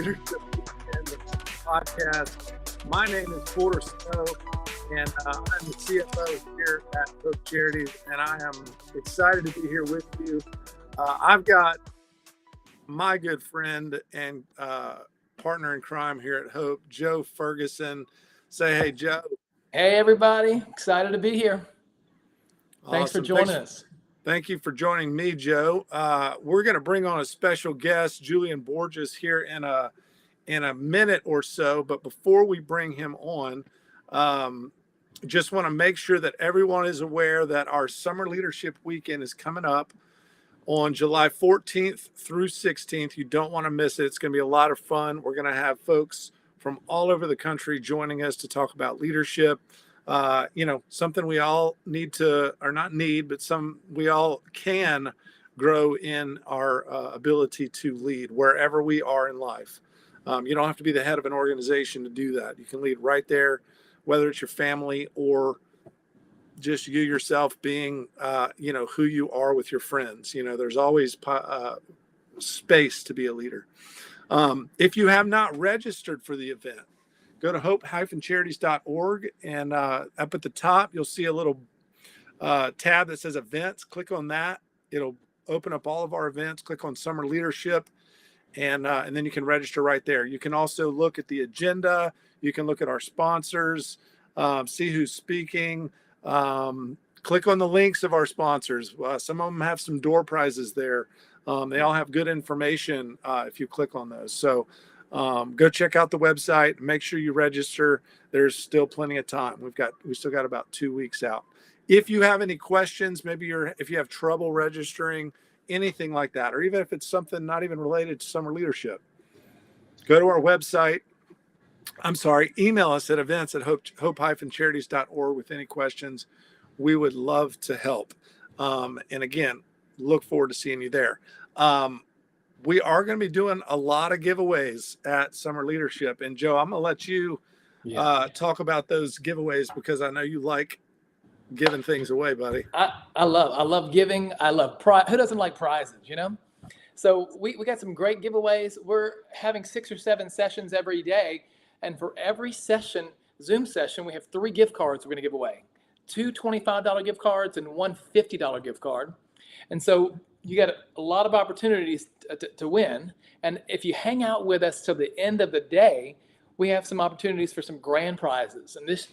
Leadership and the podcast. My name is Porter Snow, and I'm the CFO here at Hope Charities, and I am excited to be here with you. I've got my good friend and partner in crime here at Hope, Joe Ferguson. Say hey, Joe. Hey, everybody. Excited to be here. Thanks for joining us. Thank you for joining me, Joe. We're going to bring on a special guest, Julian Borjas, here in a minute or so. But before we bring him on, just want to make sure that everyone is aware that our Summer Leadership Weekend is coming up on July 14th through 16th. You don't want to miss it. It's going to be a lot of fun. We're going to have folks from all over the country joining us to talk about leadership. Something we all need to, or not need, but we all can grow in our ability to lead wherever we are in life. You don't have to be the head of an organization to do that. You can lead right there, whether it's your family or just you yourself being, who you are with your friends. There's always space to be a leader. If you have not registered for the event, go to hope-charities.org, and up at the top, you'll see a little tab that says events. Click on that. It'll open up all of our events. Click on Summer Leadership, and then you can register right there. You can also look at the agenda. You can look at our sponsors, see who's speaking. Click on the links of our sponsors. Some of them have some door prizes there. They all have good information if you click on those. So go check out the website. Make sure you register. There's still plenty of time. We still got about 2 weeks out. If you have any questions, if you have trouble registering, anything like that, or even if it's something not even related to summer leadership, go to our website. Email us at events@hope-charities.org with any questions. We would love to help. And again, look forward to seeing you there. We are going to be doing a lot of giveaways at Summer Leadership. And Joe, I'm going to let you talk about those giveaways because I know you like giving things away, buddy. I love giving. I love prize. Who doesn't like prizes, So we got some great giveaways. We're having 6 or 7 sessions every day. And for every Zoom session, we have 3 gift cards we're going to give away. 2 $25 gift cards and 1 $50 gift card. And so you got a lot of opportunities to win. And if you hang out with us till the end of the day, we have some opportunities for some grand prizes. And this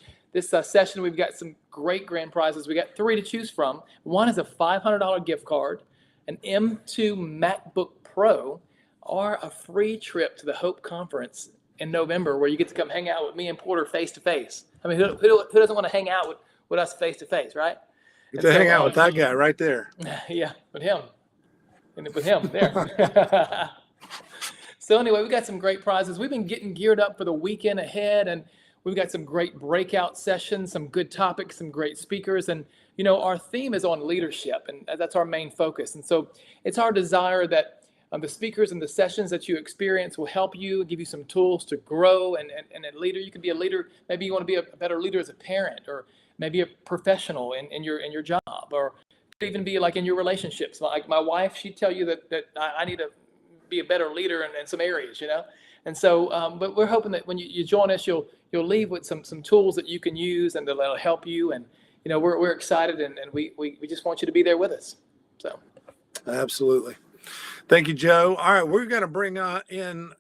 session, we've got some great grand prizes. We got 3 to choose from. One is a $500 gift card, an M2 MacBook Pro, or a free trip to the Hope Conference in November where you get to come hang out with me and Porter face to face. I mean, who doesn't want to hang out with us face to face, right? Get to hang out with that guy right there. Yeah, with him. And with him there. So anyway, we got some great prizes. We've been getting geared up for the weekend ahead, and we've got some great breakout sessions, some good topics, some great speakers. And, our theme is on leadership, and that's our main focus. And so it's our desire that the speakers and the sessions that you experience will help you, give you some tools to grow. And a leader, you can be a leader. Maybe you want to be a better leader as a parent, or maybe a professional in your job, or even be like in your relationships. Like my wife, she'd tell you that I need to be a better leader in some areas, And so, but we're hoping that when you join us, you'll leave with some tools that you can use and that'll help you. And, we're excited and we just want you to be there with us. So. Absolutely. Thank you, Joe. All right. We're going to bring in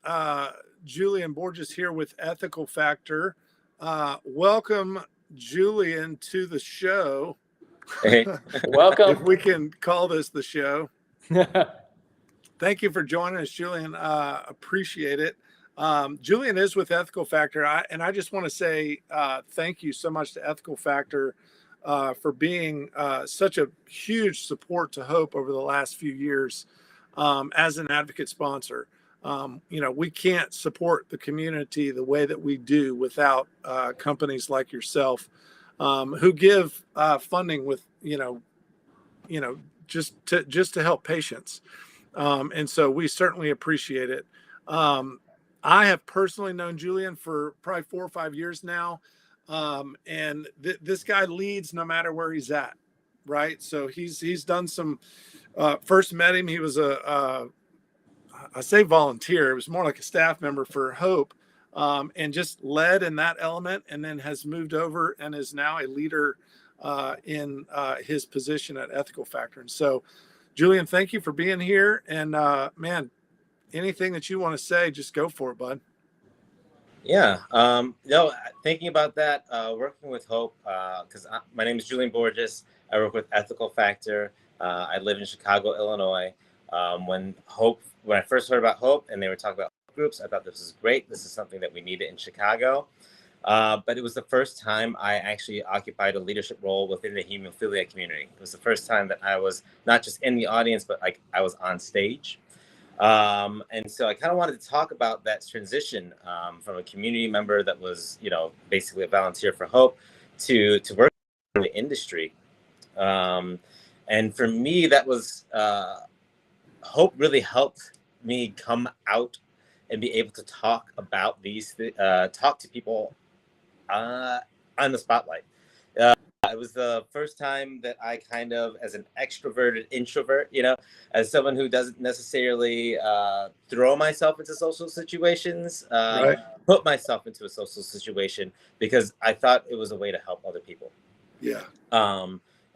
Julian Borjas here with Ethical Factor. Welcome, Julian, to the show. Hey, welcome. If we can call this the show. Thank you for joining us, Julian. Appreciate it. Julian is with Ethical Factor. I just want to say thank you so much to Ethical Factor for being such a huge support to Hope over the last few years as an advocate sponsor. We can't support the community the way that we do without companies like yourself who give funding with, just to help patients. And so we certainly appreciate it. I have personally known Julian for probably 4 or 5 years now. And this guy leads no matter where he's at. Right. So he's done some, first met him. He was I I say volunteer, it was more like a staff member for Hope, and just led in that element, and then has moved over and is now a leader in his position at Ethical Factor. And so, Julian, thank you for being here. And man, anything that you want to say, just go for it, bud. Yeah. No, thinking about that, working with Hope, because my name is Julian Borjas. I work with Ethical Factor. I live in Chicago, Illinois. When I first heard about Hope and they were talking about groups, I thought this is great. This is something that we needed in Chicago. But it was the first time I actually occupied a leadership role within the hemophilia community. It was the first time that I was not just in the audience, but like I was on stage. And so I kind of wanted to talk about that transition from a community member that was, basically a volunteer for Hope to work in the industry. And for me, that was Hope really helped me come out and be able to talk about talk to people on the spotlight. It was the first time that I kind of, as an extroverted introvert, as someone who doesn't necessarily throw myself into social situations, Right. put myself into a social situation because I thought it was a way to help other people. Yeah.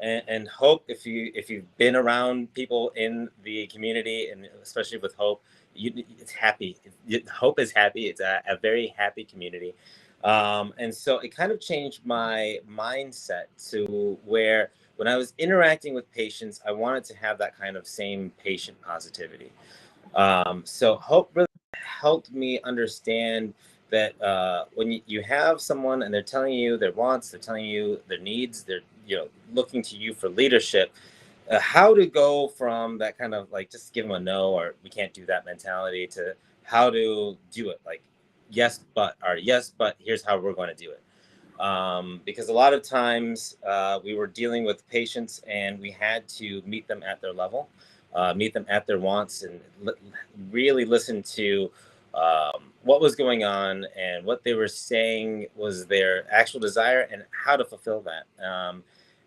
And Hope, if you've been around people in the community, and especially with Hope, it's happy. Hope is happy. It's a very happy community. And so it kind of changed my mindset to where when I was interacting with patients, I wanted to have that kind of same patient positivity. So Hope really helped me understand that when you have someone and they're telling you their wants, they're telling you their needs, they're looking to you for leadership, how to go from that kind of like just give them a no or we can't do that mentality to how to do it like yes but here's how we're going to do it, because a lot of times we were dealing with patients and we had to meet them at their level, meet them at their wants, and really listen to what was going on and what they were saying was their actual desire and how to fulfill that.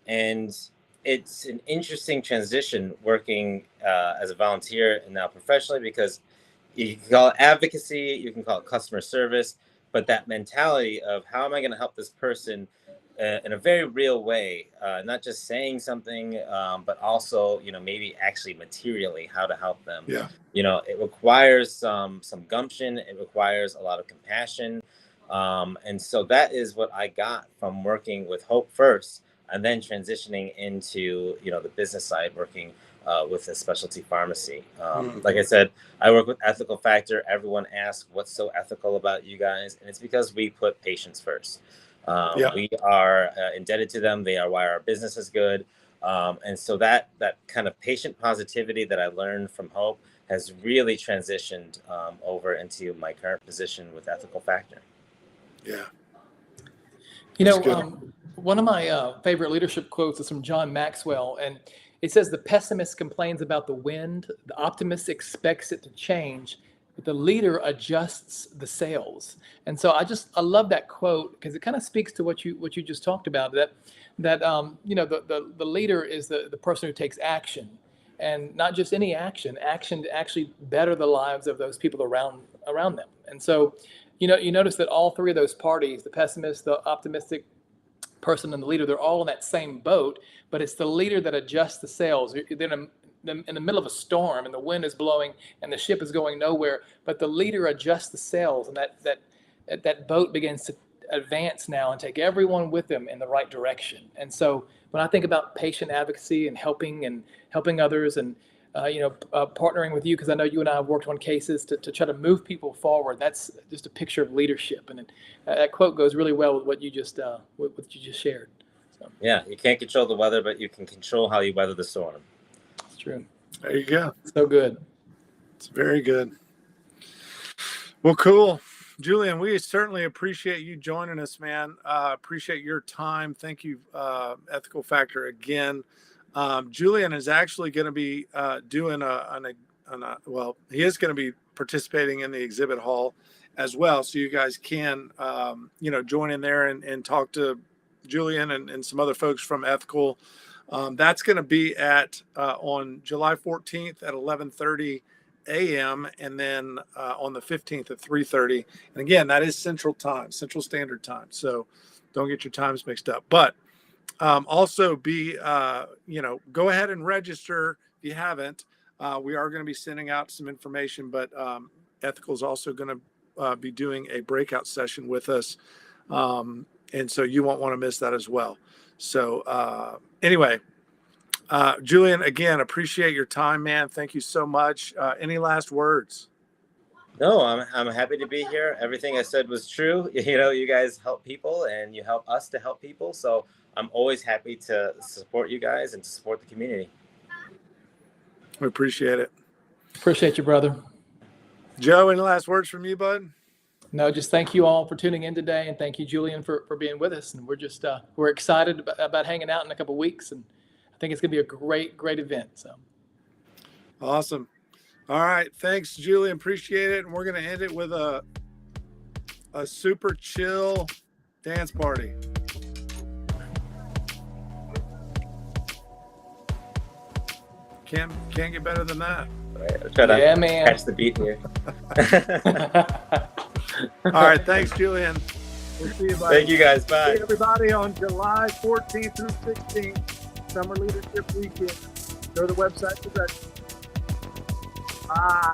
And it's an interesting transition working as a volunteer and now professionally, because you can call it advocacy, you can call it customer service, but that mentality of how am I going to help this person in a very real way, not just saying something, but also, maybe actually materially how to help them. Yeah. It requires some gumption. It requires a lot of compassion. And so that is what I got from working with Hope first, and then transitioning into, the business side, working with a specialty pharmacy. Like I said, I work with Ethical Factor. Everyone asks, what's so ethical about you guys? And it's because we put patients first. We are indebted to them. They are why our business is good. And so that kind of patient positivity that I learned from Hope has really transitioned over into my current position with Ethical Factor. Yeah. One of my favorite leadership quotes is from John Maxwell, and it says, "The pessimist complains about the wind, the optimist expects it to change, but the leader adjusts the sails." And so I love that quote because it kind of speaks to what you just talked about, that the leader is the person who takes action, and not just any action to actually better the lives of those people around them. And so, you notice that all three of those parties, the pessimist, the optimistic person, and the leader, they're all in that same boat, but it's the leader that adjusts the sails. They're in the middle of a storm and the wind is blowing and the ship is going nowhere, but the leader adjusts the sails, and that boat begins to advance now and take everyone with them in the right direction. And so when I think about patient advocacy and helping others, and partnering with you, because I know you and I have worked on cases to try to move people forward, that's just a picture of leadership. And that quote goes really well with what you just shared. So. Yeah, you can't control the weather, but you can control how you weather the storm. It's true. There you go. So good. It's very good. Well, cool. Julian, we certainly appreciate you joining us, man. Appreciate your time. Thank you, Ethical Factor, again. Julian is actually going to be doing he is going to be participating in the exhibit hall as well. So you guys can, join in there and talk to Julian and some other folks from Ethical. That's going to be on July 14th at 11:30 a.m. and then on the 15th at 3:30. And again, that is Central Standard Time. So don't get your times mixed up. But also go ahead and register if you haven't. We are going to be sending out some information, but Ethical is also going to be doing a breakout session with us. And so you won't want to miss that as well. So anyway, Julian, again, appreciate your time, man. Thank you so much. Any last words? No, I'm happy to be here. Everything I said was true. You guys help people and you help us to help people. So I'm always happy to support you guys and to support the community. We appreciate it. Appreciate you, brother. Joe, any last words from you, bud? No, just thank you all for tuning in today, and thank you, Julian, for being with us. And we're excited about hanging out in a couple of weeks, and I think it's going to be a great event. So awesome. All right, thanks, Julian. Appreciate it. And we're going to end it with a super chill dance party. Can't get better than that. I'll try to catch the beat here. All right, thanks, Julian. We'll see you. Thank you, guys. Bye. See everybody on July 14th through 16th, Summer Leadership Weekend. Go to the website to register. Bye.